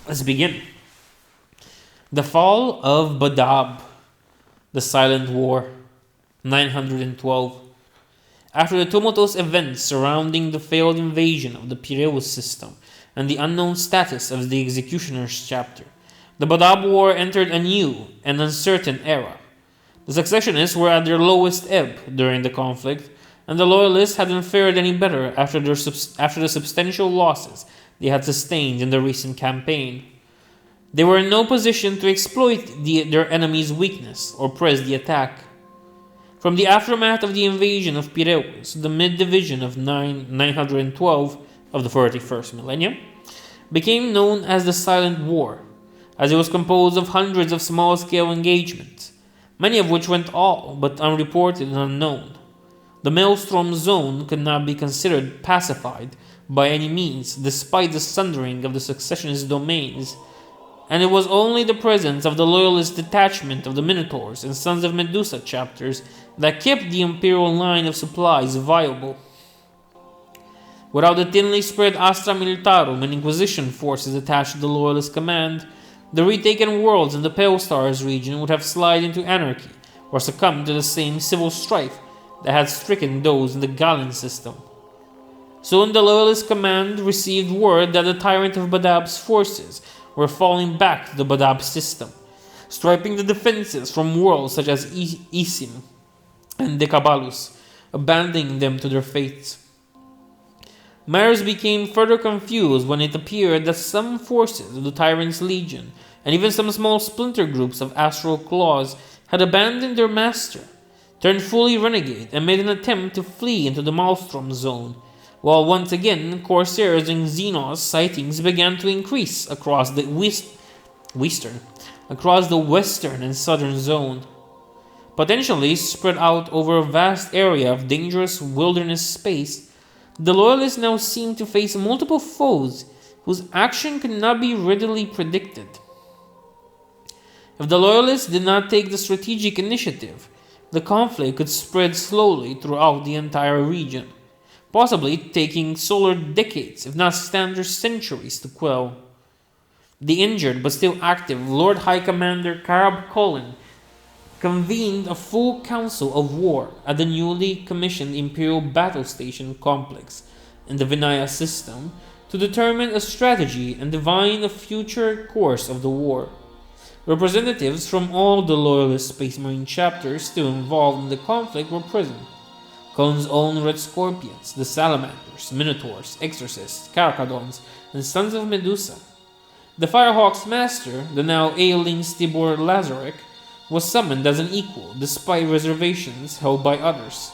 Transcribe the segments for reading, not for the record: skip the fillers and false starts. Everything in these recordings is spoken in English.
Let's begin. The Fall of Badab, the Silent War, 912. After the tumultuous events surrounding the failed invasion of the Imperial system and the unknown status of the Executioner's Chapter, the Badab War entered a new and uncertain era. The Successionists were at their lowest ebb during the conflict, and the Loyalists hadn't fared any better after the substantial losses they had sustained in the recent campaign. They were in no position to exploit their enemy's weakness or press the attack. From the aftermath of the invasion of Piraeus, the mid-division of 912 of the 41st millennium became known as the Silent War, as it was composed of hundreds of small-scale engagements, many of which went all but unreported and unknown. The Maelstrom Zone could not be considered pacified by any means, despite the sundering of the Successionist domains, and it was only the presence of the Loyalist detachment of the Minotaurs and Sons of Medusa chapters that kept the Imperial line of supplies viable. Without the thinly spread Astra Militarum and Inquisition forces attached to the Loyalist command, the retaken worlds in the Pale Stars region would have slid into anarchy or succumbed to the same civil strife that had stricken those in the Galen system. Soon the Loyalist command received word that the Tyrant of Badab's forces were falling back to the Badab system, striping the defenses from worlds such as Isim and Decabalus, abandoning them to their fates. Matters became further confused when it appeared that some forces of the Tyrant's Legion and even some small splinter groups of Astral Claws had abandoned their master, turned fully renegade, and made an attempt to flee into the Maelstrom Zone, while once again Corsairs and Xenos sightings began to increase across the western and southern zone. Potentially spread out over a vast area of dangerous wilderness space, the Loyalists now seemed to face multiple foes whose action could not be readily predicted. If the Loyalists did not take the strategic initiative, the conflict could spread slowly throughout the entire region, possibly taking solar decades, if not standard centuries, to quell. The injured but still active Lord High Commander Karab Colin convened a full council of war at the newly commissioned Imperial Battle Station complex in the Vinaya system to determine a strategy and divine a future course of the war. Representatives from all the Loyalist Space Marine chapters still involved in the conflict were present. Colin's own Red Scorpions, the Salamanders, Minotaurs, Exorcists, Carcadons, and Sons of Medusa. The Firehawk's master, the now ailing Stibor Lazarek, was summoned as an equal, despite reservations held by others.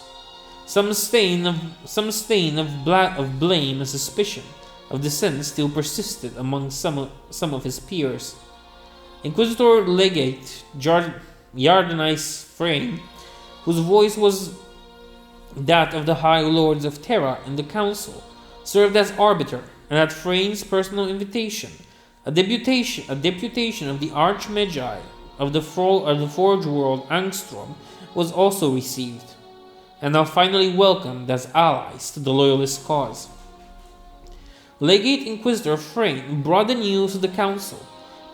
Some stain of blame and suspicion of dissent still persisted among some of his peers. Inquisitor Legate Yardenais Frame, whose voice was that of the High Lords of Terra in the Council, served as arbiter, and at Freyne's personal invitation, a deputation of the Archmagi of the Forge World Angstrom was also received, and now finally welcomed as allies to the Loyalist cause. Legate Inquisitor Freyne brought the news to the Council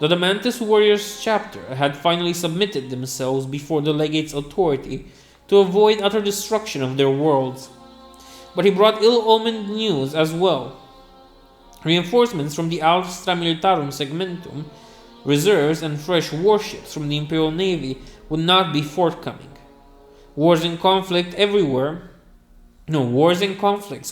that the Mantis Warriors chapter had finally submitted themselves before the Legate's authority to avoid utter destruction of their worlds. But he brought ill-omened news as well. Reinforcements from the Astra Militarum Segmentum, reserves, and fresh warships from the Imperial Navy would not be forthcoming. Wars and conflicts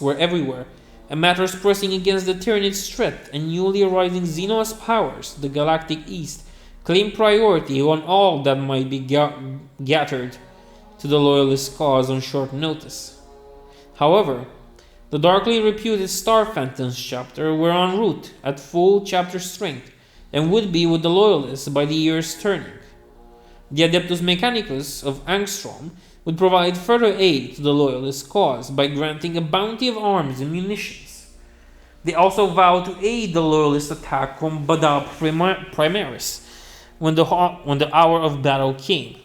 were everywhere, and matters pressing against the Tyranids' threat and newly arising Xenos powers, the Galactic East, claimed priority on all that might be gathered to the Loyalist cause on short notice. However, the darkly reputed Star Phantoms chapter were en route at full chapter strength and would be with the Loyalists by the year's turning. The Adeptus Mechanicus of Angstrom would provide further aid to the Loyalist cause by granting a bounty of arms and munitions. They also vowed to aid the Loyalist attack from Badab Primaris when the hour of battle came.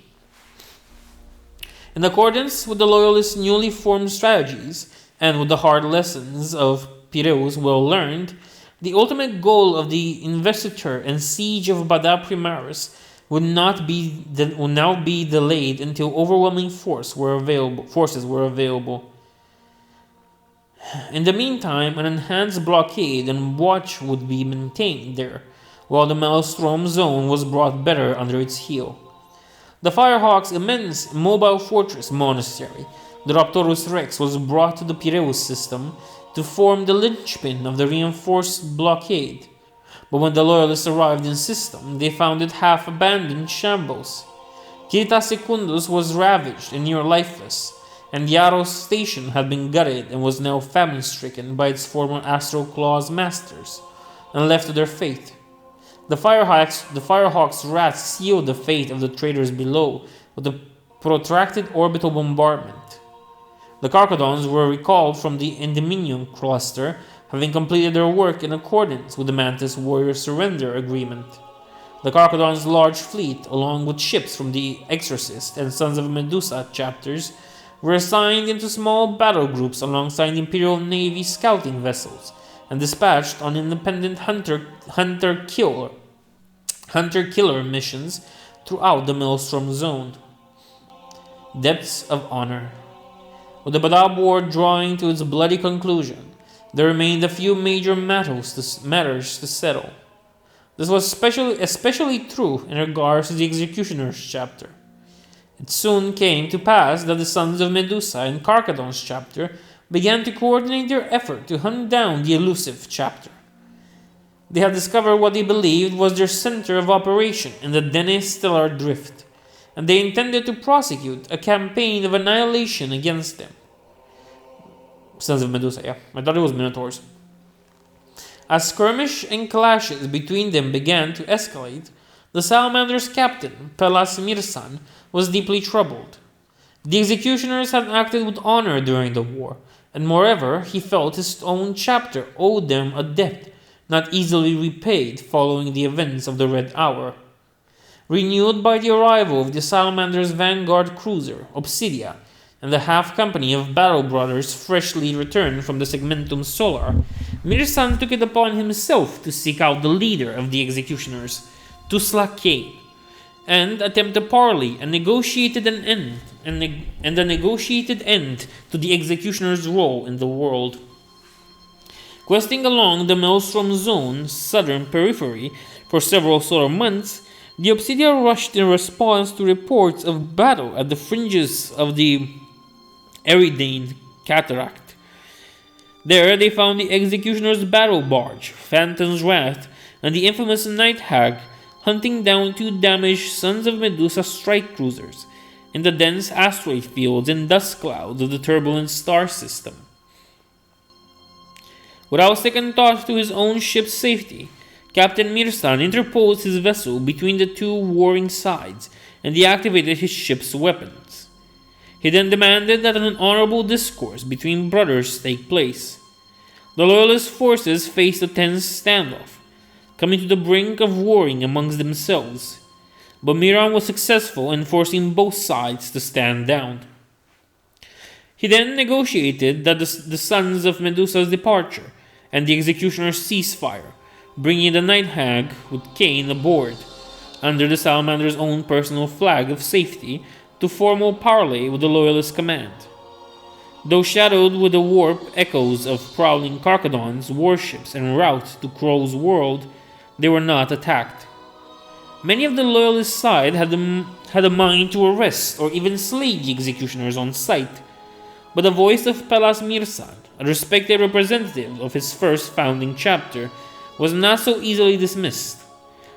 In accordance with the Loyalists' newly formed strategies, and with the hard lessons of Piraeus well learned, The ultimate goal of the investiture and siege of Badab Primaris would now be delayed until overwhelming forces were available. In the meantime, an enhanced blockade and watch would be maintained there, while the Maelstrom Zone was brought better under its heel. The Firehawk's immense mobile fortress monastery, the Raptorus Rex, was brought to the Piraeus system to form the linchpin of the reinforced blockade. But when the Loyalists arrived in system, they found it half-abandoned shambles. Kirita Secundus was ravaged and near lifeless, and Yaros station had been gutted and was now famine-stricken by its former Astral Claws masters, and left to their fate. The Firehawk's wrath sealed the fate of the traders below with a protracted orbital bombardment. The Carcadons were recalled from the Endymion cluster, having completed their work in accordance with the Mantis Warrior Surrender Agreement. The Carcadons' large fleet, along with ships from the Exorcist and Sons of Medusa chapters, were assigned into small battle groups alongside Imperial Navy scouting vessels and dispatched on independent hunter-killer missions throughout the Maelstrom Zone. Depths of Honor. With the Badab War drawing to its bloody conclusion, there remained a few major matters to settle. This was especially true in regards to the Executioner's chapter. It soon came to pass that the Sons of Medusa and Carcadon's chapter began to coordinate their effort to hunt down the elusive chapter. They had discovered what they believed was their center of operation in the Dene Stellar Drift, and they intended to prosecute a campaign of annihilation against them. Sons of Medusa, yeah. I thought it was Minotaurs. As skirmish and clashes between them began to escalate, the Salamander's captain, Pelas Mirsan, was deeply troubled. The executioners had acted with honor during the war, and moreover, he felt his own chapter owed them a debt not easily repaid following the events of the Red Hour. Renewed by the arrival of the Salamander's vanguard cruiser, Obsidia, and the half-company of battle brothers freshly returned from the Segmentum Solar, Mirsan took it upon himself to seek out the leader of the executioners, Tusla Kane, and attempt to parley and a negotiated end to the executioner's role in the world. Questing along the Maelstrom Zone's southern periphery for several solar months, the Obsidia rushed in response to reports of battle at the fringes of the Eridane Cataract. There they found the executioner's battle barge, Phantom's Wrath, and the infamous Night Hag hunting down two damaged Sons of Medusa strike cruisers in the dense asteroid fields and dust clouds of the turbulence star system. Without second thought to his own ship's safety, Captain Mirsan interposed his vessel between the two warring sides and deactivated his ship's weapons. He then demanded that an honorable discourse between brothers take place. The Loyalist forces faced a tense standoff, coming to the brink of warring amongst themselves, but Miran was successful in forcing both sides to stand down. He then negotiated that the Sons of Medusa's departure and the executioner's ceasefire, bringing the Night Hag with Cain aboard, under the Salamander's own personal flag of safety, to formal parley with the Loyalist command. Though shadowed with the warp echoes of prowling Carcadons, warships, en route to Crow's world, they were not attacked. Many of the Loyalist side had a mind to arrest or even slay the executioners on sight, but the voice of Pelas Mirsan, a respected representative of his first founding chapter, was not so easily dismissed,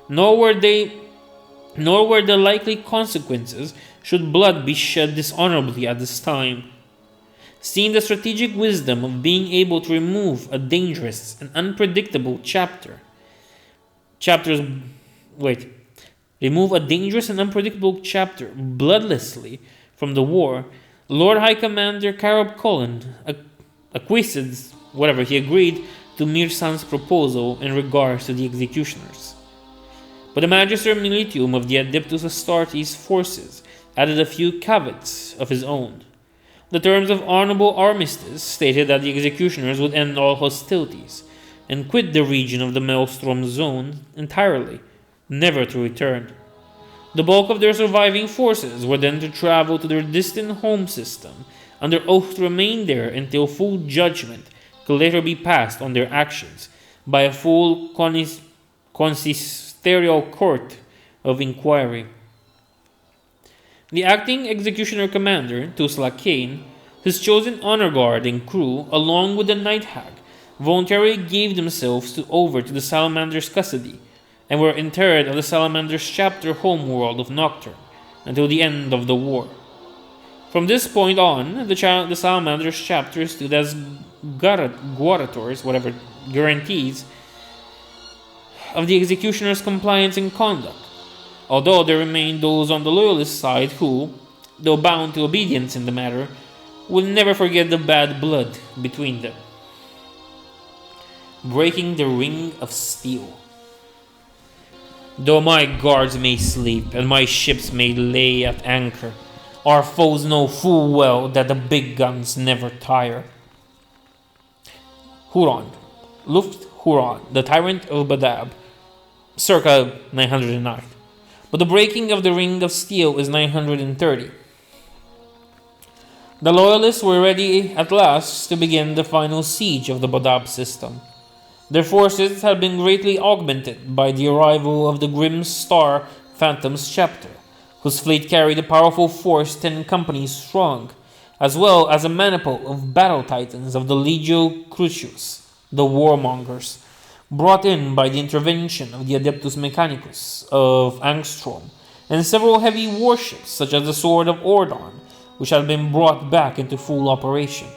nor were the likely consequences should blood be shed dishonorably at this time. Seeing the strategic wisdom of being able to remove a dangerous and unpredictable chapter bloodlessly from the war, Lord High Commander Karob Colin agreed to Mirsan's proposal in regards to the executioners. But the Magister Militium of the Adeptus Astartes forces added a few caveats of his own. The terms of honorable armistice stated that the executioners would end all hostilities, and quit the region of the Maelstrom Zone entirely, never to return. The bulk of their surviving forces were then to travel to their distant home system, under oath to remain there until full judgment could later be passed on their actions by a full consistorial court of inquiry. The acting executioner commander, Tusla Kane, his chosen honor guard and crew, along with the night hag, voluntarily gave themselves over to the Salamander's custody, and were interred at the Salamander's Chapter homeworld of Nocturne until the end of the war. From this point on, the Salamander's Chapter stood as guarantors, guarantees of the executioner's compliance and conduct, although there remained those on the loyalist side who, though bound to obedience in the matter, would never forget the bad blood between them. Breaking the Ring of Steel. Though my guards may sleep and my ships may lay at anchor, our foes know full well that the big guns never tire. Huron, Lufgt Huron, the Tyrant of Badab, circa 909. But the breaking of the Ring of Steel is 930. The Loyalists were ready at last to begin the final siege of the Badab system. Their forces had been greatly augmented by the arrival of the Grim Star Phantom's Chapter, whose fleet carried a powerful force 10 companies strong, as well as a maniple of battle titans of the Legio Crucius, the Warmongers, brought in by the intervention of the Adeptus Mechanicus of Angstrom, and several heavy warships such as the Sword of Ordon, which had been brought back into full operation.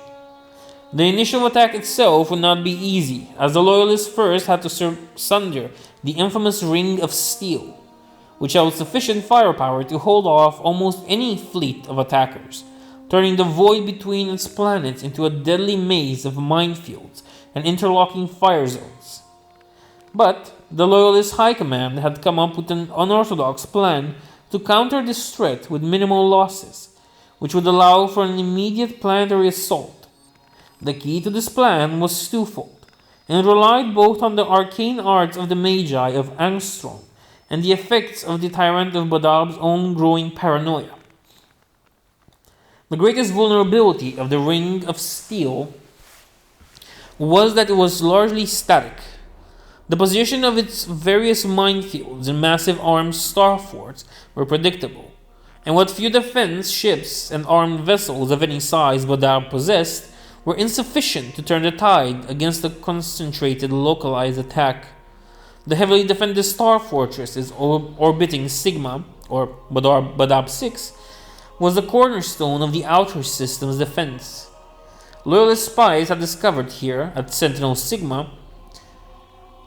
The initial attack itself would not be easy, as the Loyalists first had to sunder the infamous Ring of Steel, which held sufficient firepower to hold off almost any fleet of attackers, turning the void between its planets into a deadly maze of minefields and interlocking fire zones. But the Loyalist High Command had come up with an unorthodox plan to counter this threat with minimal losses, which would allow for an immediate planetary assault. The key to this plan was twofold, and relied both on the arcane arts of the Magi of Angstrom and the effects of the Tyrant of Badab's own growing paranoia. The greatest vulnerability of the Ring of Steel was that it was largely static. The position of its various minefields and massive armed star forts were predictable, and what few defense ships and armed vessels of any size Badab possessed were insufficient to turn the tide against a concentrated localized attack. The heavily defended star fortresses orbiting Sigma, or Badab 6, was the cornerstone of the outer system's defense. Loyalist spies had discovered here, at Sentinel Sigma,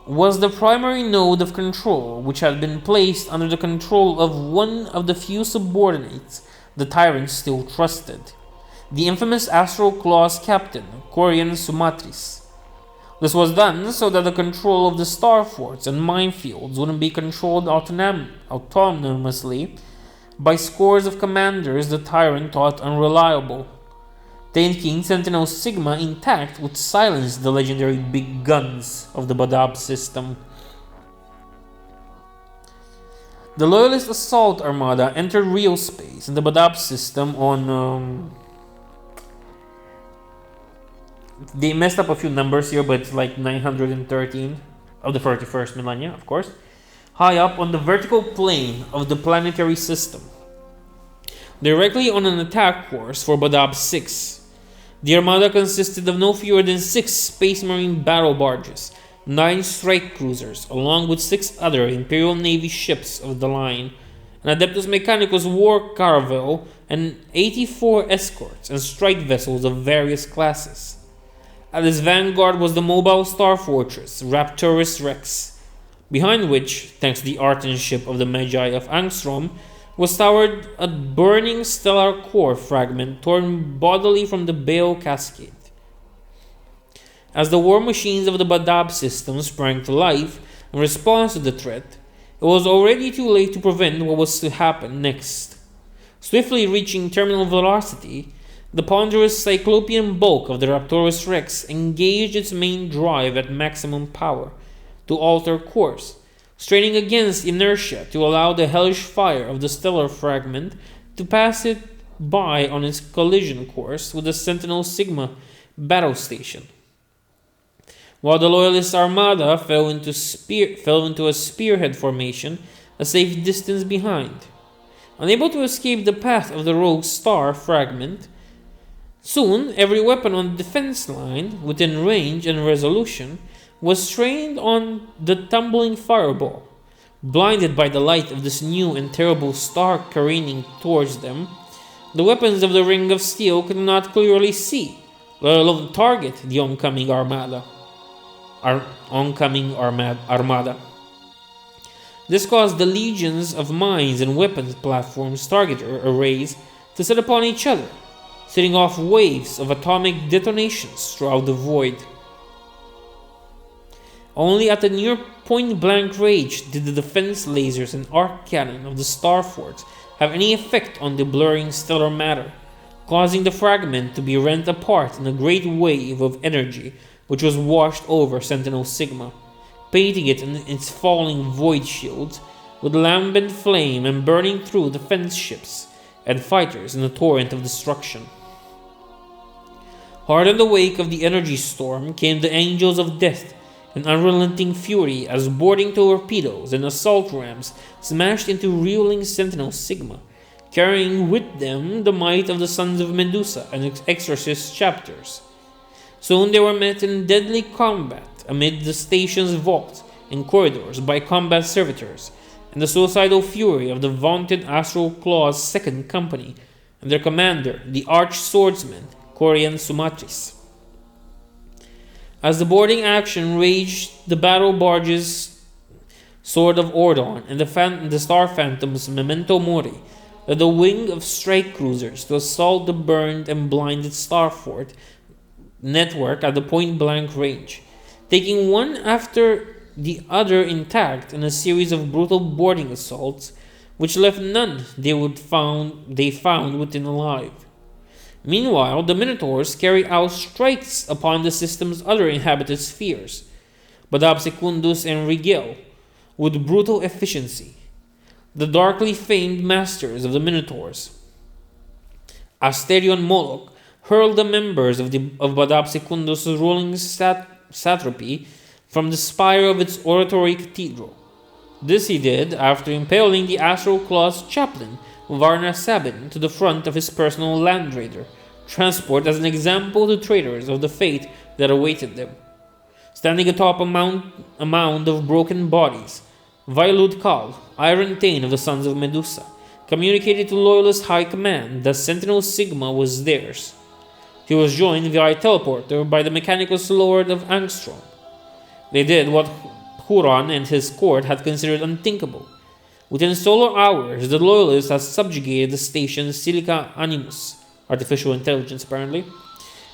was the primary node of control which had been placed under the control of one of the few subordinates the tyrant still trusted, the infamous Astral Claws Captain, Corian Sumatris. This was done so that the control of the star forts and minefields wouldn't be controlled autonomously by scores of commanders the tyrant thought unreliable. Taking Sentinel Sigma intact would silence the legendary big guns of the Badab system. The Loyalist Assault Armada entered real space in the Badab system on they messed up a few numbers here, but it's like 913 of the 31st millennia, of course, high up on the vertical plane of the planetary system, directly on an attack course for Badab 6. The Armada consisted of no fewer than 6 Space Marine battle barges, 9 strike cruisers, along with 6 other Imperial Navy ships of the line, an Adeptus Mechanicus war caravel, and 84 escorts and strike vessels of various classes. At its vanguard was the mobile star fortress, Rapturus Rex, behind which, thanks to the Artan ship of the Magi of Angstrom, was towered a burning stellar core fragment torn bodily from the Baal Cascade. As the war machines of the Badab system sprang to life in response to the threat, it was already too late to prevent what was to happen next. Swiftly reaching terminal velocity, The ponderous cyclopean bulk of the Raptorus Rex engaged its main drive at maximum power to alter course, straining against inertia to allow the hellish fire of the stellar fragment to pass it by on its collision course with the Sentinel Sigma battle station. While the Loyalist Armada fell into a spearhead formation a safe distance behind. Unable to escape the path of the rogue star fragment, soon every weapon on the defense line, within range and resolution, was trained on the tumbling fireball. Blinded by the light of this new and terrible star careening towards them, the weapons of the Ring of Steel could not clearly see, let alone target the oncoming armada. This caused the legions of mines and weapons platforms target arrays to set upon each other, setting off waves of atomic detonations throughout the void. Only at the near point-blank range did the defense lasers and arc cannon of the star forts have any effect on the blurring stellar matter, causing the fragment to be rent apart in a great wave of energy which was washed over Sentinel Sigma, painting it in its falling void shields with lambent flame and burning through defense ships and fighters in a torrent of destruction. Hard in the wake of the energy storm came the Angels of Death in unrelenting fury as boarding torpedoes and assault rams smashed into reeling Sentinel Sigma, carrying with them the might of the Sons of Medusa and Exorcist chapters. Soon they were met in deadly combat amid the station's vaults and corridors by combat servitors and the suicidal fury of the vaunted Astral Claws Second Company and their commander, the arch-swordsman, Corian Sumatris. As the boarding action raged, the battle barges Sword of Ordon and the Star Phantom's Memento Mori led the wing of strike cruisers to assault the burned and blinded Star Fort network at the point-blank range, taking one after the other intact in a series of brutal boarding assaults which left none they found within alive. Meanwhile, the Minotaurs carried out strikes upon the system's other inhabited spheres, Badab Secundus and Rigel, with brutal efficiency. The darkly famed masters of the Minotaurs, Asterion Moloch, hurled the members of Badab Secundus' ruling satrapy from the spire of its oratory cathedral. This he did after impaling the Astral Claws chaplain Varna Sabin to the front of his personal Land Raider transport as an example to traitors of the fate that awaited them. Standing atop a mound of broken bodies, Vailud Kal, Iron Thane of the Sons of Medusa, communicated to Loyalist High Command that Sentinel Sigma was theirs. He was joined via teleporter by the Mechanicus Lord of Angstrom. They did what Huron and his court had considered unthinkable. Within solar hours, the Loyalists had subjugated the station's Silica Animus, artificial intelligence apparently,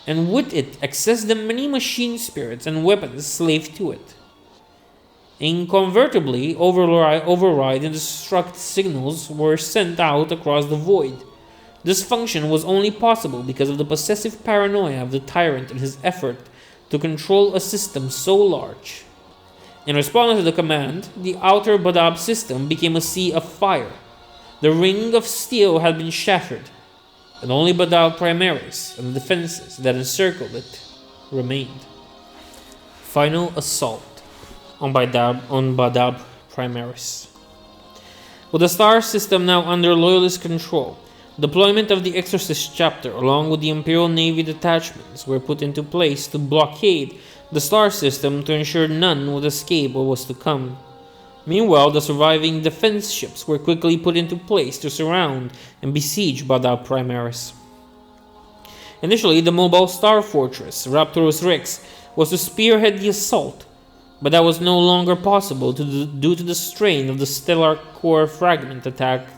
and with it accessed the many machine spirits and weapons slaved to it. Inconvertibly, override and destruct signals were sent out across the void. This function was only possible because of the possessive paranoia of the Tyrant in his effort to control a system so large. In response to the command, the outer Badab system became a sea of fire. The Ring of Steel had been shattered, and only Badab Primaris and the defenses that encircled it remained. Final assault on Badab Primaris. With the star system now under Loyalist control, deployment of the Exorcist Chapter along with the Imperial Navy detachments were put into place to blockade the star system to ensure none would escape what was to come. Meanwhile, the surviving defense ships were quickly put into place to surround and besiege Badab Primaris. Initially, the mobile star fortress, Raptorus Rex, was to spearhead the assault, but that was no longer possible due to the strain of the stellar core fragment attack,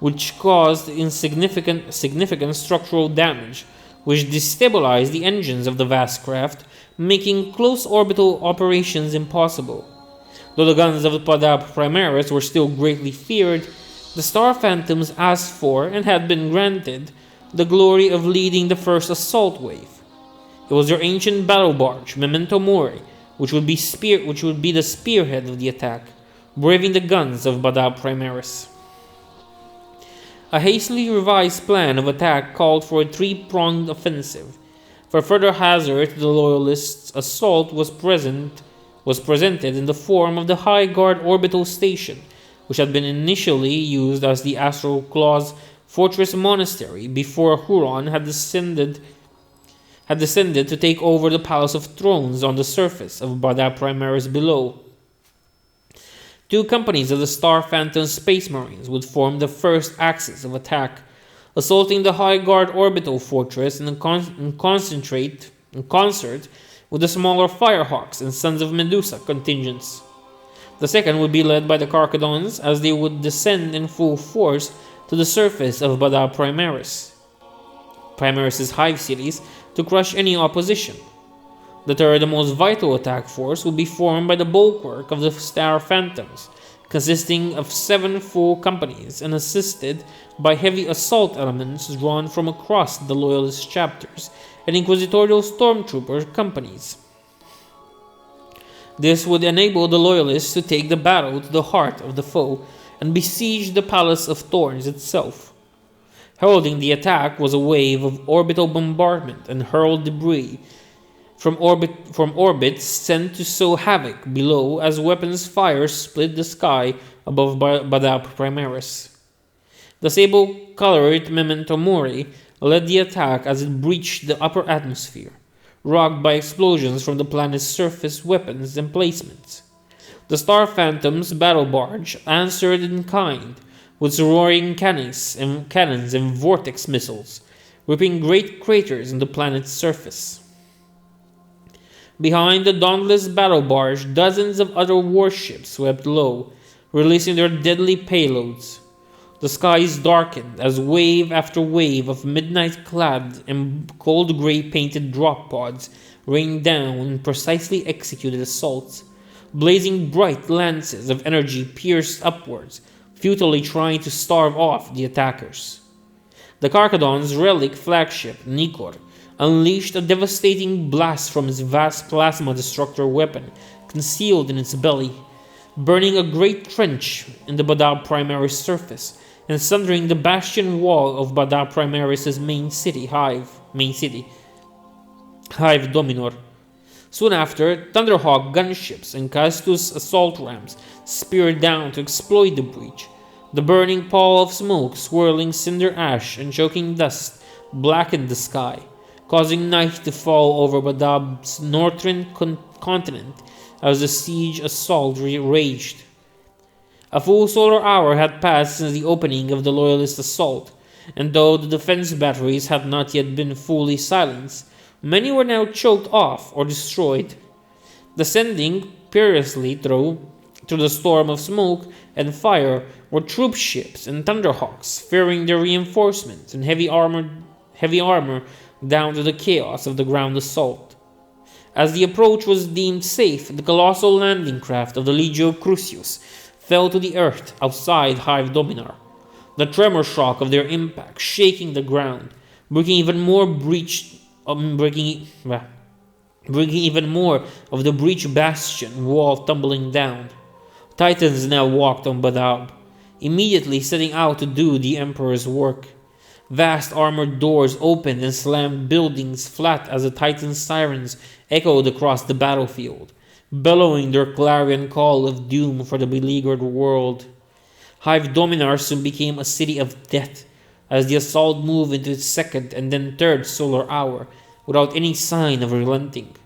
which caused significant structural damage, which destabilized the engines of the vast craft, making close orbital operations impossible. Though the guns of the Badab Primaris were still greatly feared, the Star Phantoms asked for, and had been granted, the glory of leading the first assault wave. It was their ancient battle barge, Memento Mori, which would be the spearhead of the attack, braving the guns of Badab Primaris. A hastily revised plan of attack called for a three-pronged offensive. For further hazard to the Loyalists, assault was presented in the form of the High Guard Orbital Station, which had been initially used as the Astral Claws Fortress Monastery before Huron had descended to take over the Palace of Thrones on the surface of Badab Primaris below. 2 companies of the Star Phantom Space Marines would form the first axis of attack, assaulting the High Guard Orbital Fortress in concert with the smaller Firehawks and Sons of Medusa contingents. The second would be led by the Carcadons, as they would descend in full force to the surface of Badab Primaris' hive cities to crush any opposition. The third and most vital attack force would be formed by the bulwark of the Star Phantoms, consisting of 7 full companies and assisted by heavy assault elements drawn from across the Loyalist chapters and Inquisitorial Stormtrooper companies. This would enable the Loyalists to take the battle to the heart of the foe and besiege the Palace of Thorns itself. Heralding the attack was a wave of orbital bombardment and hurled debris from orbits sent to sow havoc below as weapons fire split the sky above Badab Primaris. The sable-colored Memento Mori led the attack as it breached the upper atmosphere, rocked by explosions from the planet's surface weapons emplacements. The Star Phantom's battle barge answered in kind, with roaring cannons and vortex missiles, ripping great craters in the planet's surface. Behind the dauntless battle barge, dozens of other warships swept low, releasing their deadly payloads. The skies darkened as wave after wave of midnight-clad and cold gray painted drop pods rained down in precisely executed assaults. Blazing bright lances of energy pierced upwards, futilely trying to starve off the attackers. The Carcadon's relic flagship, Nikor, unleashed a devastating blast from its vast plasma destructor weapon concealed in its belly, burning a great trench in the Badab Primaris surface and sundering the bastion wall of Badab Primaris' main city, Hive Dominor. Soon after, Thunderhawk gunships and Castus assault rams speared down to exploit the breach. The burning pall of smoke, swirling cinder ash and choking dust, blackened the sky, causing night to fall over Badab's northern continent as the siege assault raged. A full solar hour had passed since the opening of the Loyalist assault, and though the defense batteries had not yet been fully silenced, many were now choked off or destroyed. Descending perilously through the storm of smoke and fire were troop ships and Thunderhawks, fearing their reinforcements and heavy armor down to the chaos of the ground assault. As the approach was deemed safe, the colossal landing craft of the Legio Crucius fell to the earth outside Hive Dominar, the tremor shock of their impact shaking the ground, bringing even more of the breach bastion wall tumbling down. Titans now walked on Badab, immediately setting out to do the Emperor's work. Vast armored doors opened and slammed buildings flat as the Titan sirens echoed across the battlefield, bellowing their clarion call of doom for the beleaguered world. Hive Dominar soon became a city of death as the assault moved into its second and then third solar hour without any sign of relenting.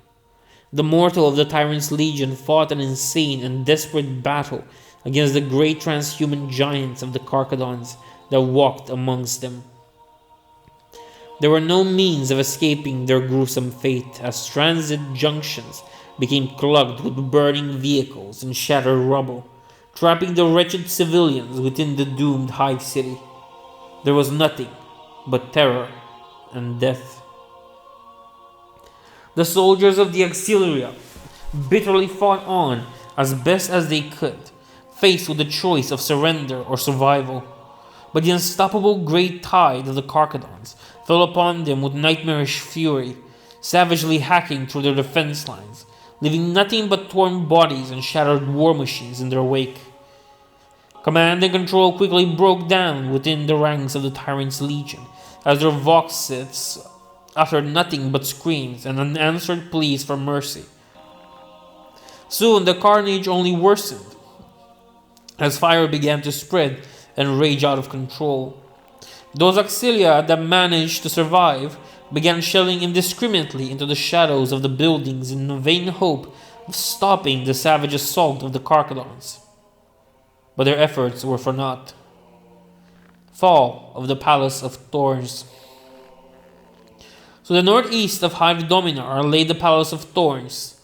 The mortal of the Tyrant's Legion fought an insane and desperate battle against the great transhuman giants of the Carcadons that walked amongst them. There were no means of escaping their gruesome fate as transit junctions became clogged with burning vehicles and shattered rubble, trapping the wretched civilians within the doomed Hive City. There was nothing but terror and death. The soldiers of the Auxilia bitterly fought on as best as they could, faced with the choice of surrender or survival. But the unstoppable great tide of the Carcadons fell upon them with nightmarish fury, savagely hacking through their defense lines, leaving nothing but torn bodies and shattered war machines in their wake. Command and control quickly broke down within the ranks of the Tyrant's Legion, as their voxits uttered nothing but screams and unanswered pleas for mercy. Soon the carnage only worsened, as fire began to spread and rage out of control. Those auxilia that managed to survive began shelling indiscriminately into the shadows of the buildings in the vain hope of stopping the savage assault of the Carcadons. But their efforts were for naught. Fall of the Palace of Thorns. To the northeast of Hive Dominar lay the Palace of Thorns,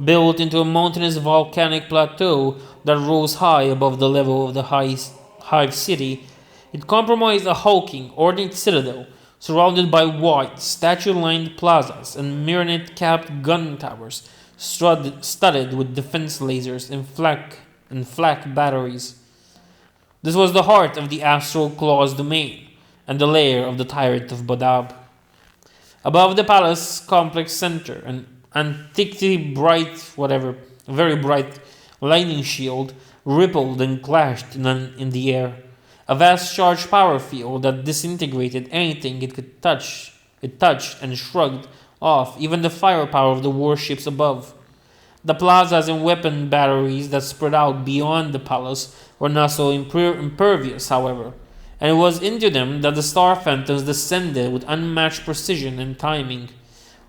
built into a mountainous volcanic plateau that rose high above the level of the Hive city. It comprised a hulking, ornate citadel surrounded by wide, statue-lined plazas and myriad-capped gun towers studded with defense lasers and flak batteries. This was the heart of the Astral Claws domain and the lair of the Tyrant of Badab. Above the palace complex center, an very bright lightning shield rippled and clashed in the air. A vast charged power field that disintegrated anything it could touch. It touched and shrugged off even the firepower of the warships above. The plazas and weapon batteries that spread out beyond the palace were not so impervious, however, and it was into them that the star phantoms descended with unmatched precision and timing,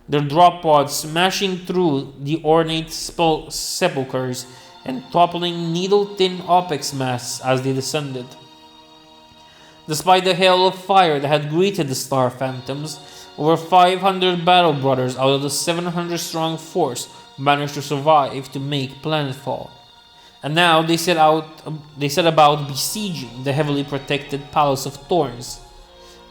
their drop pods smashing through the ornate sepulchres and toppling needle-thin opex masts as they descended. Despite the hail of fire that had greeted the star phantoms, over 500 battle brothers out of the 700-strong force managed to survive to make planetfall, and now they set about besieging the heavily protected Palace of Thorns.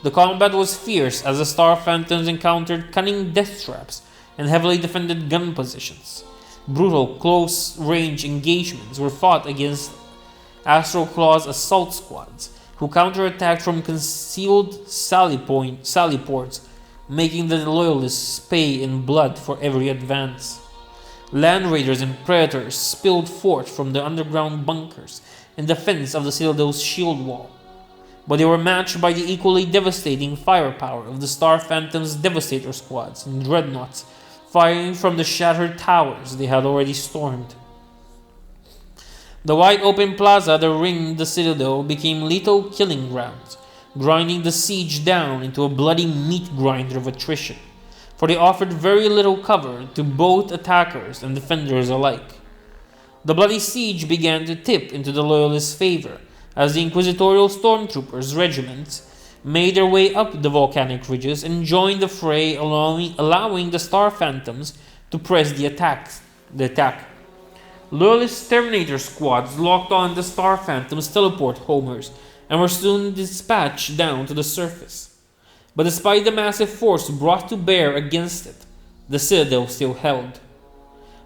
The combat was fierce as the Star Phantoms encountered cunning death traps and heavily defended gun positions. Brutal close-range engagements were fought against Astral Claws assault squads, who counterattacked from concealed sally ports, making the loyalists pay in blood for every advance. Land raiders and predators spilled forth from the underground bunkers in defense of the Citadel's shield wall, but they were matched by the equally devastating firepower of the Star Phantom's Devastator squads and dreadnoughts firing from the shattered towers they had already stormed. The wide open plaza that ringed the Citadel became lethal killing grounds, grinding the siege down into a bloody meat grinder of attrition, for they offered very little cover to both attackers and defenders alike. The bloody siege began to tip into the Loyalists' favor as the Inquisitorial Stormtroopers regiments made their way up the volcanic ridges and joined the fray, allowing the Star Phantoms to press the attack. Loyalist Terminator squads locked on the Star Phantom's teleport homers and were soon dispatched down to the surface. But despite the massive force brought to bear against it, the Citadel still held.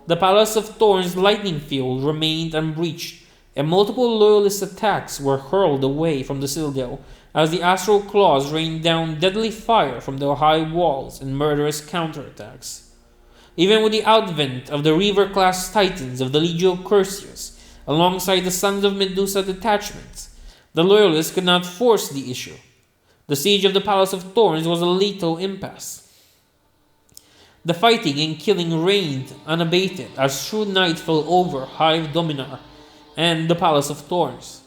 The Palace of Thorns' lightning field remained unbreached, and multiple Loyalist attacks were hurled away from the Citadel as the Astral Claws rained down deadly fire from their high walls and murderous counterattacks. Even with the advent of the Reaver-class Titans of the Legio Curtius, alongside the Sons of Medusa detachments, the Loyalists could not force the issue. The siege of the Palace of Thorns was a lethal impasse. The fighting and killing reigned unabated as true night fell over Hive Dominar and the Palace of Thorns.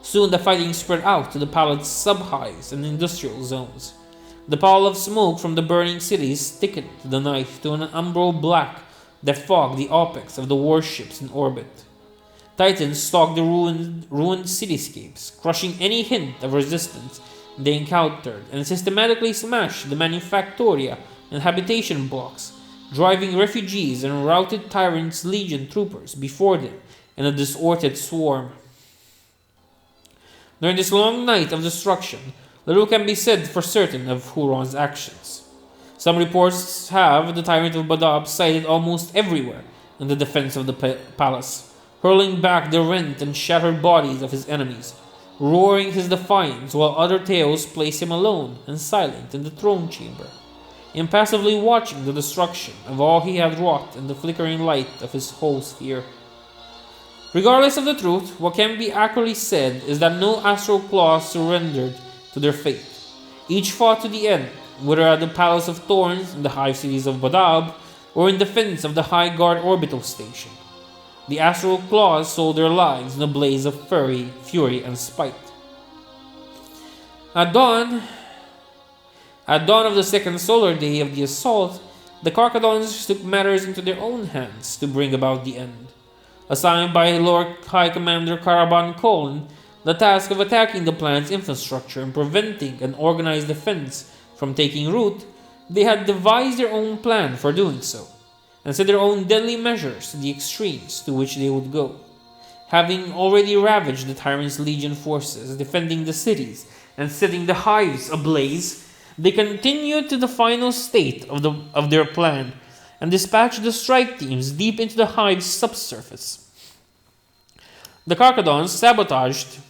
Soon the fighting spread out to the palace's sub-hives and industrial zones. The pall of smoke from the burning cities thickened the night to an umbral black that fogged the apex of the warships in orbit. Titans stalked the ruined cityscapes, crushing any hint of resistance they encountered, and systematically smashed the manufactoria and habitation blocks, driving refugees and routed Tyrant's Legion troopers before them in a disordered swarm. During this long night of destruction, little can be said for certain of Huron's actions. Some reports have the Tyrant of Badab sighted almost everywhere in the defense of the palace, hurling back the rent and shattered bodies of his enemies, roaring his defiance, while other tales place him alone and silent in the throne chamber, impassively watching the destruction of all he had wrought in the flickering light of his whole sphere. Regardless of the truth, what can be accurately said is that no Astral Claws surrendered to their fate. Each fought to the end, whether at the Palace of Thorns in the hive cities of Badab, or in defense of the High Guard orbital station. The Astral Claws sold their lives in a blaze of fury and spite. At dawn of the second solar day of the assault, the Carcadons took matters into their own hands to bring about the end. Assigned by Lord High Commander Caraban Colin the task of attacking the planet's infrastructure and preventing an organized defense from taking root, they had devised their own plan for doing so, and set their own deadly measures to the extremes to which they would go. Having already ravaged the Tyrant's legion forces, defending the cities, and setting the hives ablaze, they continued to the final state of their plan, and dispatched the strike teams deep into the hive's subsurface. The Carcadons sabotaged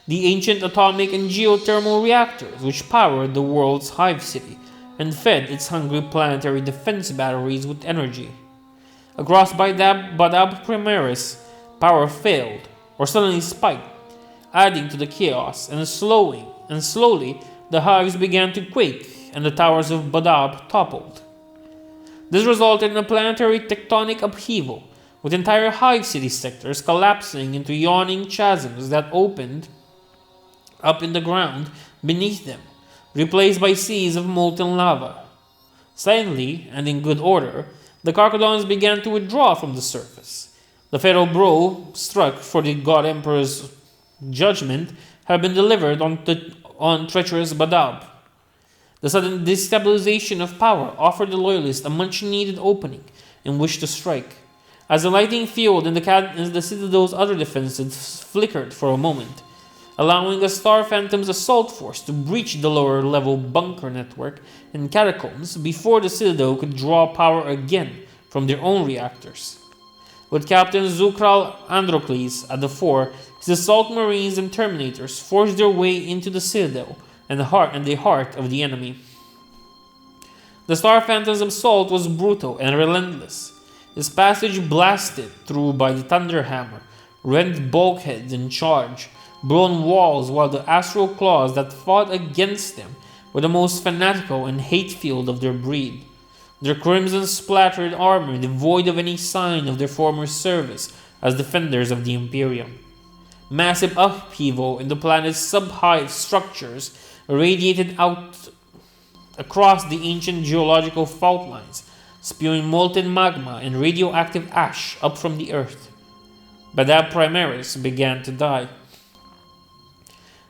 the ancient atomic and geothermal reactors which powered the world's hive city, and fed its hungry planetary defense batteries with energy. Across Badab Primaris, power failed, or suddenly spiked, adding to the chaos, and slowly the hives began to quake, and the towers of Badab toppled. This resulted in a planetary tectonic upheaval, with entire hive city sectors collapsing into yawning chasms that opened up in the ground beneath them, replaced by seas of molten lava. Silently, and in good order, the Carcadons began to withdraw from the surface. The fatal blow struck for the God Emperor's judgment had been delivered on treacherous Badab. The sudden destabilization of power offered the Loyalists a much-needed opening in which to strike. As the lightning field in the Citadel's other defenses flickered for a moment, allowing the Star Phantom's assault force to breach the lower-level bunker network and catacombs before the Citadel could draw power again from their own reactors. With Captain Zukral Androcles at the fore, his assault marines and terminators forced their way into the Citadel and the heart of the enemy. The Star Phantom's assault was brutal and relentless. His passage blasted through by the Thunderhammer, rent bulkheads in charge, blown walls, while the Astral Claws that fought against them were the most fanatical and hate-filled of their breed, their crimson-splattered armor devoid of any sign of their former service as defenders of the Imperium. Massive upheaval in the planet's sub-hive structures radiated out across the ancient geological fault lines, spewing molten magma and radioactive ash up from the earth. Badab Primaris began to die.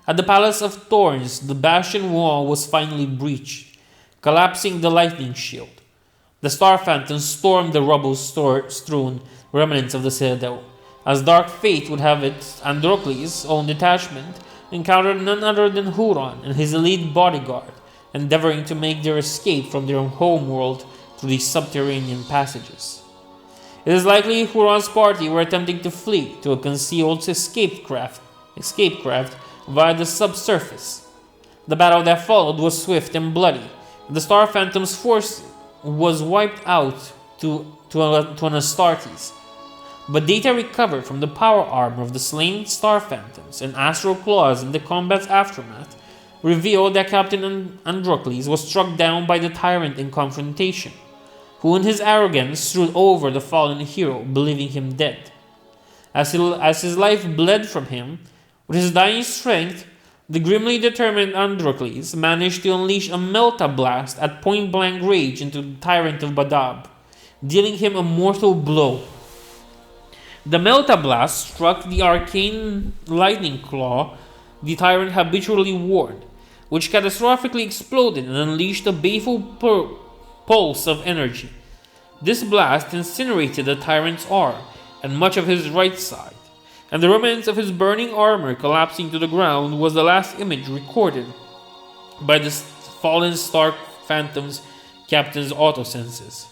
At the Palace of Thorns, the bastion wall was finally breached, collapsing the lightning shield. The Star Phantom stormed the rubble-strewn remnants of the Citadel. As Dark Fate would have it, Androcles' own detachment encountered none other than Huron and his elite bodyguard, endeavoring to make their escape from their home world through these subterranean passages. It is likely Huron's party were attempting to flee to a concealed escape craft via the subsurface. The battle that followed was swift and bloody. The Star Phantom's force was wiped out to an Astartes, but data recovered from the power armor of the slain Star Phantoms and Astral Claws in the combat's aftermath revealed that Captain Androcles was struck down by the Tyrant in confrontation, who in his arrogance strode over the fallen hero, believing him dead. As his life bled from him, with his dying strength, the grimly determined Androcles managed to unleash a Melta Blast at point-blank range into the Tyrant of Badab, dealing him a mortal blow. The Melta Blast struck the arcane lightning claw the Tyrant habitually wore, which catastrophically exploded and unleashed a baleful pulse of energy. This blast incinerated the Tyrant's arm and much of his right side, and the remnants of his burning armor collapsing to the ground was the last image recorded by the fallen Star Phantom's captain's autosenses.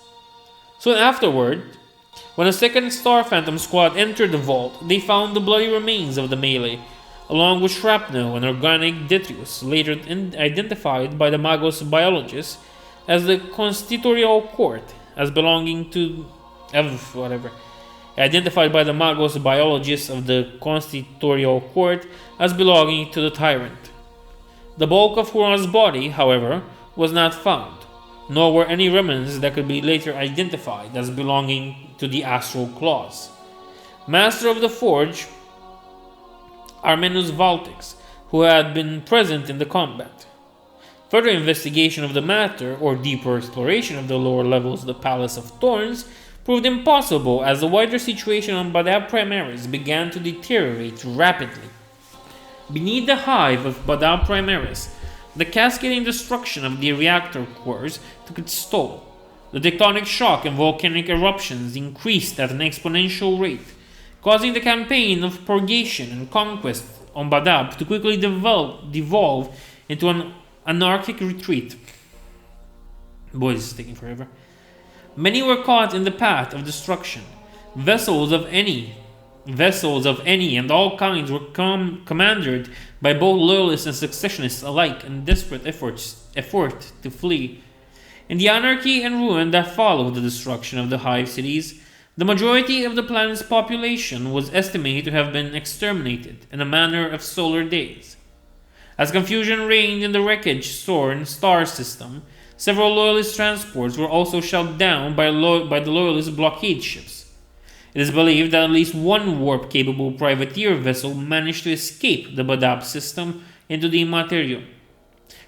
Soon afterward, when a second Star Phantom squad entered the vault, they found the bloody remains of the melee, along with shrapnel and organic detritus, later identified by the Magos biologists as the Constitutorial Court, as belonging to identified by the Magos biologists of the Constitutorial Court as belonging to the Tyrant. The bulk of Huron's body, however, was not found, nor were any remnants that could be later identified as belonging to the Astral Claws. Master of the Forge, Armenus Valtix, who had been present in the combat. Further investigation of the matter, or deeper exploration of the lower levels of the Palace of Thorns, proved impossible as the wider situation on Badab Primaris began to deteriorate rapidly. Beneath the hive of Badab Primaris, the cascading destruction of the reactor cores took its toll. The tectonic shock and volcanic eruptions increased at an exponential rate, causing the campaign of purgation and conquest on Badab to quickly devolve into an anarchic retreat. Boy, this is taking forever. Many were caught in the path of destruction. Vessels of any and all kinds were commanded by both loyalists and secessionists alike in desperate effort to flee. In the anarchy and ruin that followed the destruction of the hive cities, the majority of the planet's population was estimated to have been exterminated in a manner of solar days. As confusion reigned in the wreckage star system, several loyalist transports were also shot down by the loyalist blockade ships. It is believed that at least one warp-capable privateer vessel managed to escape the Badab system into the Imperium.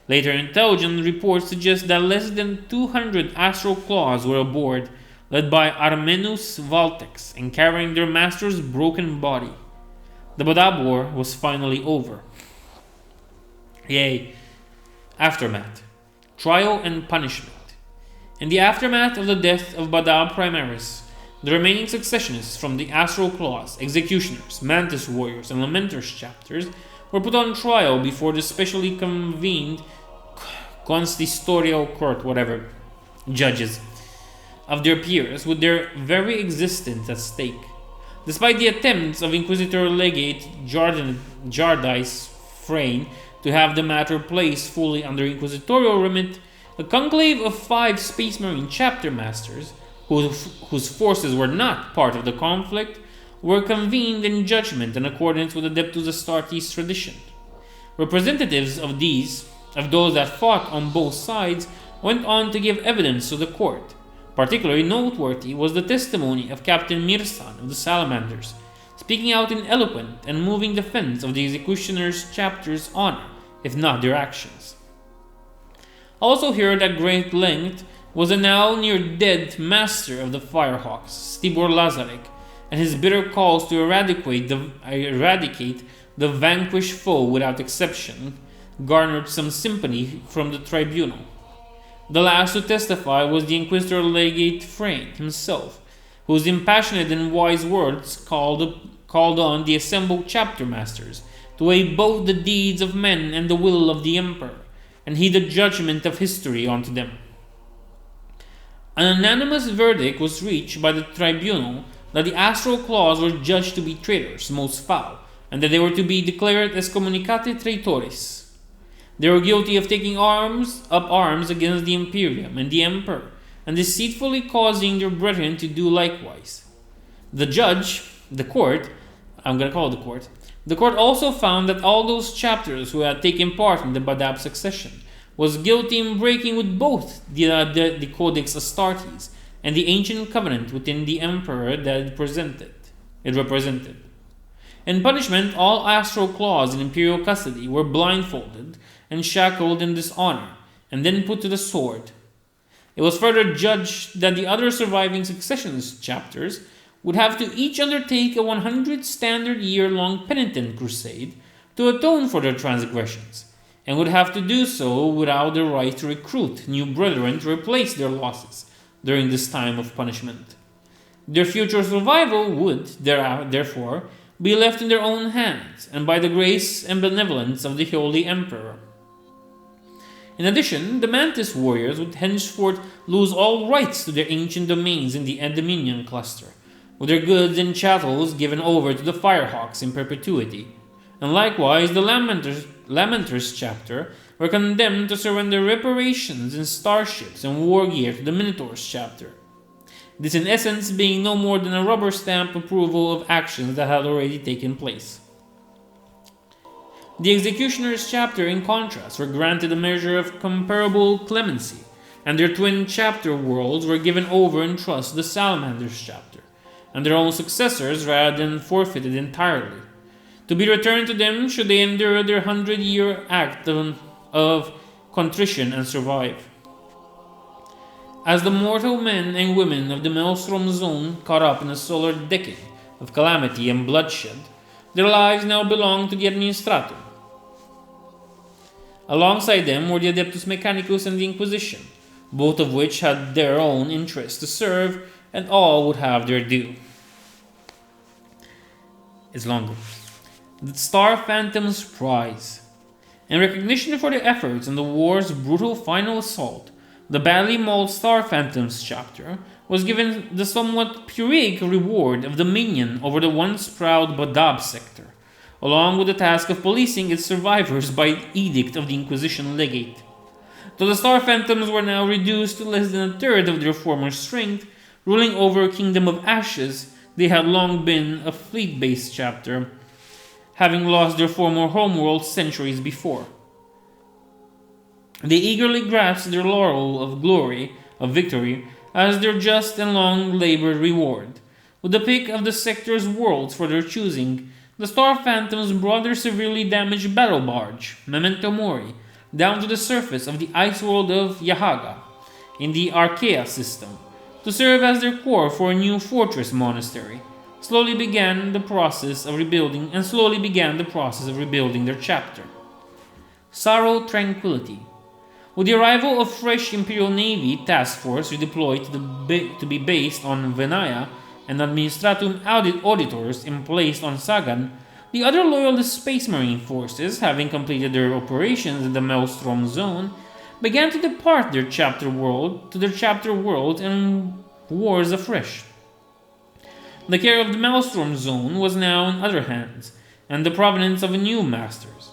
Later intelligence reports suggest that less than 200 Astral Claws were aboard, led by Armenus Valtix and carrying their master's broken body. The Badab War was finally over. Yay. Aftermath. Trial and punishment. In the aftermath of the death of Badab Primaris, the remaining successionists from the Astral Claws, Executioners, Mantis Warriors, and Lamenters chapters were put on trial before the specially convened Consistorial Court, judges of their peers, with their very existence at stake. Despite the attempts of Inquisitor Legate Jardice Frayne to have the matter placed fully under inquisitorial remit, a conclave of 5 Space Marine Chapter Masters, whose forces were not part of the conflict, were convened in judgment in accordance with Adeptus Astartes tradition. Representatives of those that fought on both sides went on to give evidence to the court. Particularly noteworthy was the testimony of Captain Mirsan of the Salamanders, speaking out in eloquent and moving defense of the Executioner's chapter's honor, if not their actions. Also heard at great length was the now near-dead master of the Firehawks, Stibor Lazarek, and his bitter calls to eradicate the vanquished foe without exception garnered some sympathy from the tribunal. The last to testify was the Inquisitor Legate Frayne himself, whose impassioned and wise words called on the assembled chapter masters to weigh both the deeds of men and the will of the Emperor, and heed the judgment of history unto them. An unanimous verdict was reached by the tribunal that the Astral Claws were judged to be traitors, most foul, and that they were to be declared excommunicati traitoris. They were guilty of taking up arms against the Imperium and the Emperor, and deceitfully causing their brethren to do likewise. The court also found that all those chapters who had taken part in the Badab succession was guilty in breaking with both the Codex Astartes and the ancient covenant within the Emperor that it represented. In punishment, all Astral Claws in Imperial custody were blindfolded and shackled in dishonor, and then put to the sword. It was further judged that the other surviving successionist chapters would have to each undertake a 100 standard year-long penitent crusade to atone for their transgressions, and would have to do so without the right to recruit new brethren to replace their losses during this time of punishment. Their future survival would, therefore, be left in their own hands, and by the grace and benevolence of the Holy Emperor. In addition, the Mantis warriors would henceforth lose all rights to their ancient domains in the Endymion cluster, with their goods and chattels given over to the Firehawks in perpetuity, and likewise the Lamenters Chapter were condemned to surrender reparations in starships and war gear to the Minotaurs Chapter. This in essence being no more than a rubber stamp approval of actions that had already taken place. The Executioners Chapter, in contrast, were granted a measure of comparable clemency, and their twin chapter worlds were given over in trust to the Salamanders Chapter, and their own successors rather than forfeited entirely, to be returned to them should they endure their 100-year act of contrition and survive. As the mortal men and women of the Maelstrom Zone caught up in a solar decade of calamity and bloodshed, their lives now belonged to the Administratum. Alongside them were the Adeptus Mechanicus and the Inquisition, both of which had their own interests to serve, and all would have their due. It's longer. The Star Phantom's Prize. In recognition for their efforts in the war's brutal final assault, the badly mauled Star Phantoms Chapter was given the somewhat pyrrhic reward of dominion over the once proud Badab sector, along with the task of policing its survivors by edict of the Inquisition Legate. Though the Star Phantoms were now reduced to less than a third of their former strength, ruling over a kingdom of ashes, they had long been a fleet-based chapter, having lost their former homeworld centuries before. They eagerly grasped their laurel of victory, as their just and long-labored reward. With the pick of the sector's worlds for their choosing, the Star Phantoms brought their severely damaged battle barge, Memento Mori, down to the surface of the ice world of Yahaga, in the Archaea system, to serve as their core for a new fortress monastery. Slowly began the process of rebuilding their chapter. Sorrow Tranquility. With the arrival of fresh Imperial Navy task force redeployed to be based on Venaya and Administratum auditors emplaced on Sagan, the other loyalist Space Marine forces, having completed their operations in the Maelstrom Zone, began to depart their chapter world and wars afresh. The care of the Maelstrom Zone was now in other hands, and the provenance of new masters.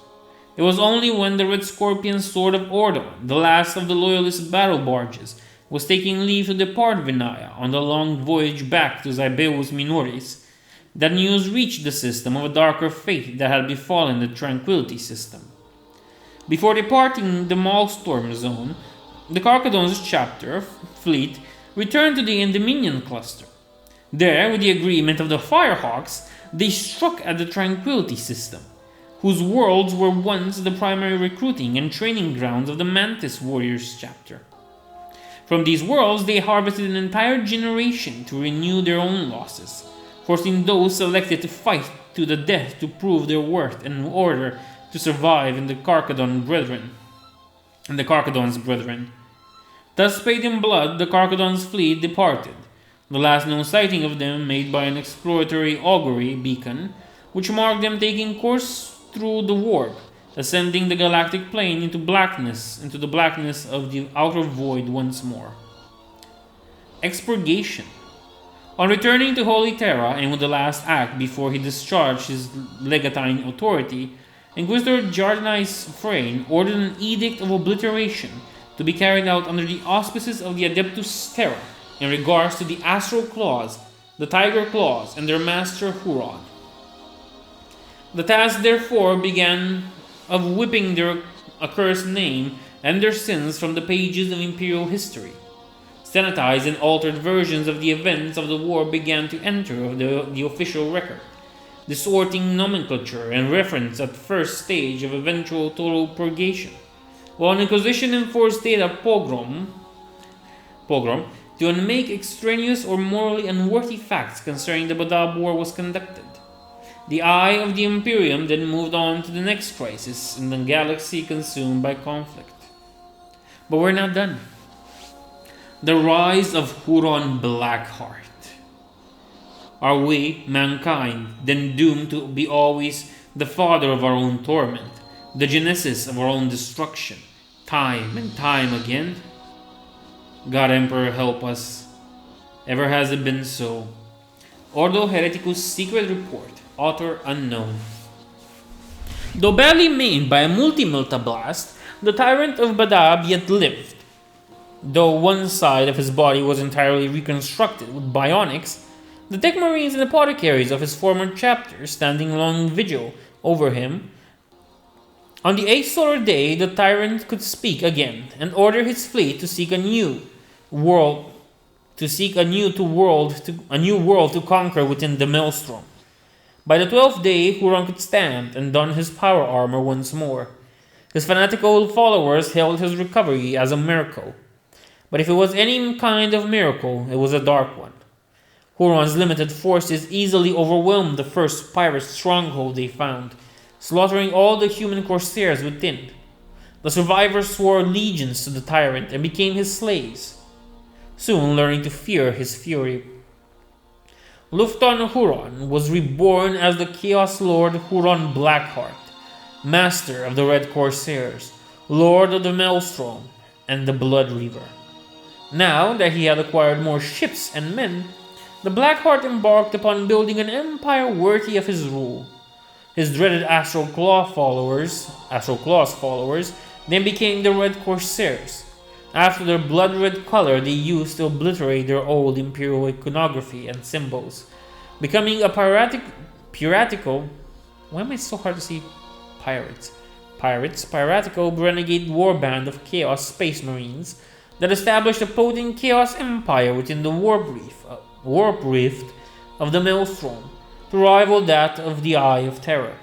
It was only when the Red Scorpion Sword of Ordon, the last of the loyalist battle barges, was taking leave to depart Venaya on the long voyage back to Zybeus Minoris, that news reached the system of a darker fate that had befallen the Tranquility system. Before departing the Maelstrom Zone, the Carcadon's chapter fleet returned to the Endymion cluster. There, with the agreement of the Firehawks, they struck at the Tranquility system, whose worlds were once the primary recruiting and training grounds of the Mantis Warriors chapter. From these worlds, they harvested an entire generation to renew their own losses, forcing those selected to fight to the death to prove their worth in order to survive in the Carcadon's brethren. Thus paid in blood, the Carcadon's fleet departed, the last known sighting of them made by an exploratory augury beacon, which marked them taking course through the warp, ascending the galactic plane into the blackness of the outer void once more. Expurgation. On returning to Holy Terra and with the last act before he discharged his legatine authority, Inquisitor Jardinais Frayne ordered an edict of obliteration to be carried out under the auspices of the Adeptus Terra in regards to the Astral Claws, the Tiger Claws, and their master Huron. The task therefore began of whipping their accursed name and their sins from the pages of Imperial history. Sanitized and altered versions of the events of the war began to enter the official record, distorting nomenclature and reference at first stage of eventual total purgation, while an Inquisition enforced data pogrom to unmake extraneous or morally unworthy facts concerning the Badab War was conducted. The eye of the Imperium then moved on to the next crisis in the galaxy consumed by conflict. But we're not done. The rise of Huron Blackheart. Are we, mankind, then doomed to be always the father of our own torment, the genesis of our own destruction, time and time again? God Emperor help us. Ever has it been so. Ordo Hereticus Secret Report. Author unknown. Though badly maimed by a multi-milta blast, the Tyrant of Badab yet lived. Though one side of his body was entirely reconstructed with bionics, the tech marines and apothecaries of his former chapter standing long vigil over him. On the 8th solar day, the Tyrant could speak again and order his fleet to seek a new world to conquer within the Maelstrom. By the 12th day, Huron could stand and don his power armor once more. His fanatical followers hailed his recovery as a miracle. But if it was any kind of miracle, it was a dark one. Huron's limited forces easily overwhelmed the first pirate stronghold they found, slaughtering all the human corsairs within. The survivors swore allegiance to the tyrant and became his slaves, soon learning to fear his fury. Lufgt Huron was reborn as the Chaos Lord Huron Blackheart, Master of the Red Corsairs, Lord of the Maelstrom, and the Blood Reaver. Now that he had acquired more ships and men, the Blackheart embarked upon building an empire worthy of his rule. His dreaded Astral Claws followers then became the Red Corsairs, after their blood-red color they used to obliterate their old Imperial iconography and symbols, becoming a piratical renegade warband of Chaos Space Marines that established a potent Chaos Empire within the warp rift of the Maelstrom, to rival that of the Eye of Terror.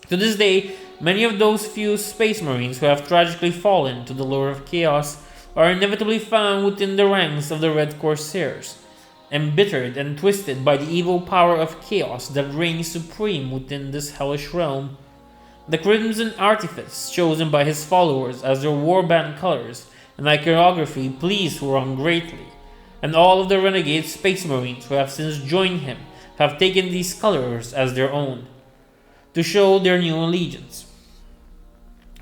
To this day, many of those few Space Marines who have tragically fallen to the lure of chaos are inevitably found within the ranks of the Red Corsairs, embittered and twisted by the evil power of chaos that reigns supreme within this hellish realm. The crimson artifice chosen by his followers as their warband colors and iconography pleased Huron greatly, and all of the renegade Space Marines who have since joined him have taken these colors as their own, to show their new allegiance.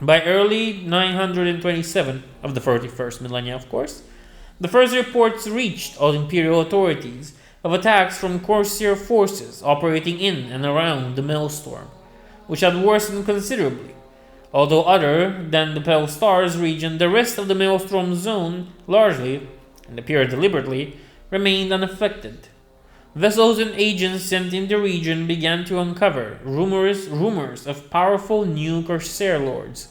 By early 927 of the 31st millennia, of course, the first reports reached all Imperial authorities of attacks from Corsair forces operating in and around the Maelstrom, which had worsened considerably. Although other than the Pale Stars region, the rest of the Maelstrom Zone largely, and appeared deliberately, remained unaffected. Vessels and agents sent in the region began to uncover rumors of powerful new Corsair lords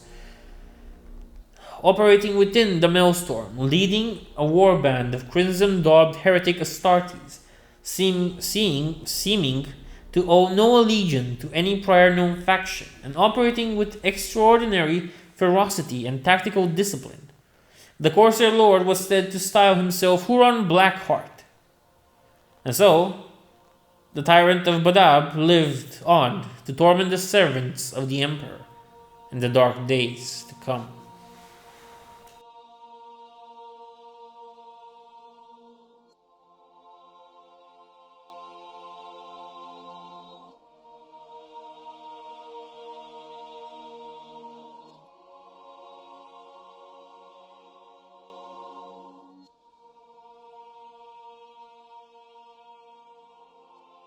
operating within the Maelstrom, leading a warband of crimson-daubed heretic Astartes, seeming to owe no allegiance to any prior known faction, and operating with extraordinary ferocity and tactical discipline. The Corsair Lord was said to style himself Huron Blackheart. And so, the Tyrant of Badab lived on to torment the servants of the Emperor in the dark days to come.